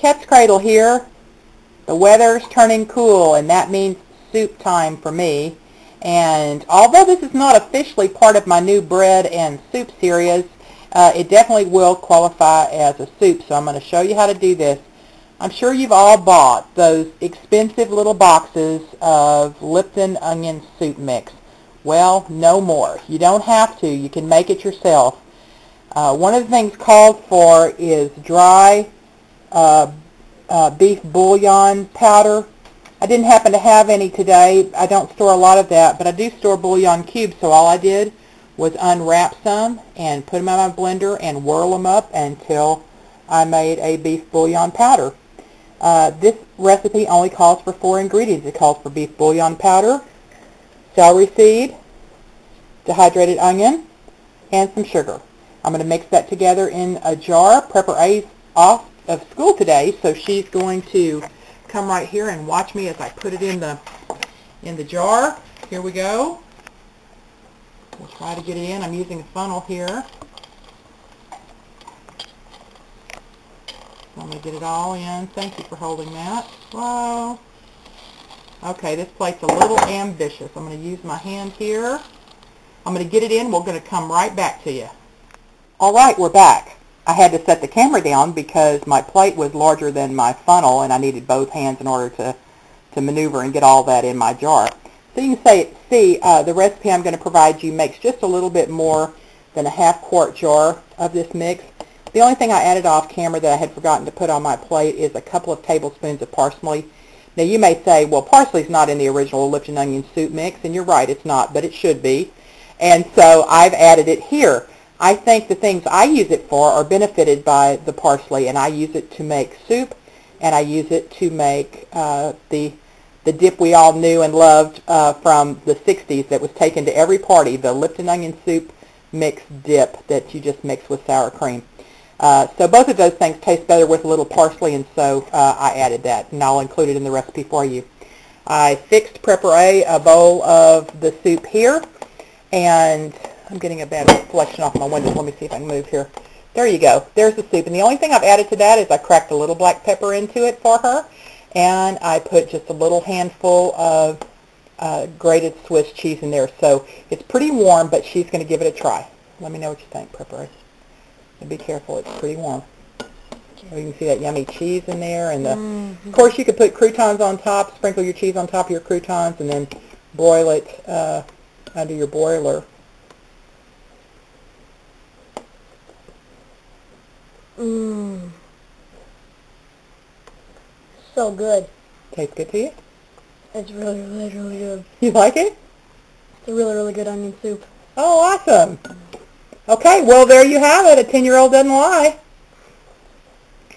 Katzcradul here. The weather's turning cool, and that means soup time for me. And although this is not officially part of my new bread and soup series, it definitely will qualify as a soup, so I'm going to show you how to do this. I'm sure you've all bought those expensive little boxes of Lipton onion soup mix. Well, no more. You don't have to. You can make it yourself. One of the things called for is dry beef bouillon powder. I didn't happen to have any today. I don't store a lot of that, but I do store bouillon cubes, so all I did was unwrap some and put them in my blender and whirl them up until I made a beef bouillon powder. This recipe only calls for 4 ingredients. It calls for beef bouillon powder, celery seed, dehydrated onion, and some sugar. I'm going to mix that together in a jar. Prepper A's off of school today, so she's going to come right here and watch me as I put it in the jar. Here we go. We'll try to get it in. I'm using a funnel here. I'm going to get it all in. Thank you for holding that. Whoa. Okay, this plate's a little ambitious. I'm going to use my hand here. I'm going to get it in. We're going to come right back to you. All right, we're back. I had to set the camera down because my plate was larger than my funnel, and I needed both hands in order to maneuver and get all that in my jar. So you can see the recipe I'm going to provide you makes just a little bit more than a half-quart jar of this mix. The only thing I added off camera that I had forgotten to put on my plate is a couple of tablespoons of parsley. Now you may say, well, parsley's not in the original Lipton onion soup mix, and you're right, it's not, but it should be. And so I've added it here. I think the things I use it for are benefited by the parsley, and I use it to make soup, and I use it to make the dip we all knew and loved from the 60s that was taken to every party, the Lipton onion soup mix dip that you just mix with sour cream. So both of those things taste better with a little parsley, and so I added that, and I'll include it in the recipe for you. I fixed Prepper A bowl of the soup here, and I'm getting a bad reflection off my window. Let me see if I can move here. There you go. There's the soup. And the only thing I've added to that is I cracked a little black pepper into it for her, and I put just a little handful of grated Swiss cheese in there. So it's pretty warm, but she's going to give it a try. Let me know what you think, Prepper. And be careful. It's pretty warm. You can see that yummy cheese in there. And of course, you could put croutons on top, sprinkle your cheese on top of your croutons, and then broil it under your broiler. So good. Tastes good to you? It's really, really, really good. You like it? It's a really, really good onion soup. Oh, awesome. Okay, well, there you have it. A 10-year-old doesn't lie.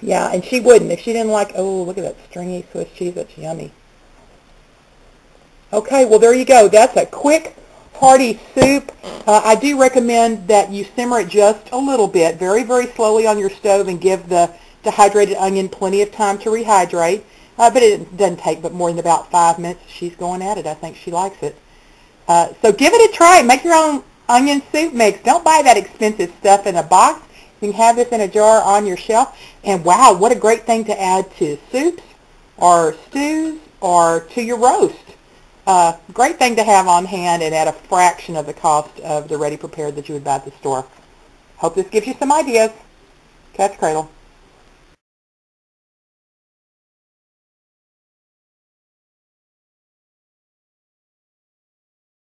Yeah, and she wouldn't if she didn't like, oh, look at that stringy Swiss cheese. That's yummy. Okay, well, there you go. That's a quick, hearty soup. I do recommend that you simmer it just a little bit, very, very slowly on your stove, and give the dehydrated onion plenty of time to rehydrate. But it doesn't take but more than about 5 minutes. She's going at it. I think she likes it. So give it a try. Make your own onion soup mix. Don't buy that expensive stuff in a box. You can have this in a jar on your shelf. And wow, what a great thing to add to soups or stews or to your roast. Great thing to have on hand and at a fraction of the cost of the ready prepared that you would buy at the store. Hope this gives you some ideas. Katzcradul.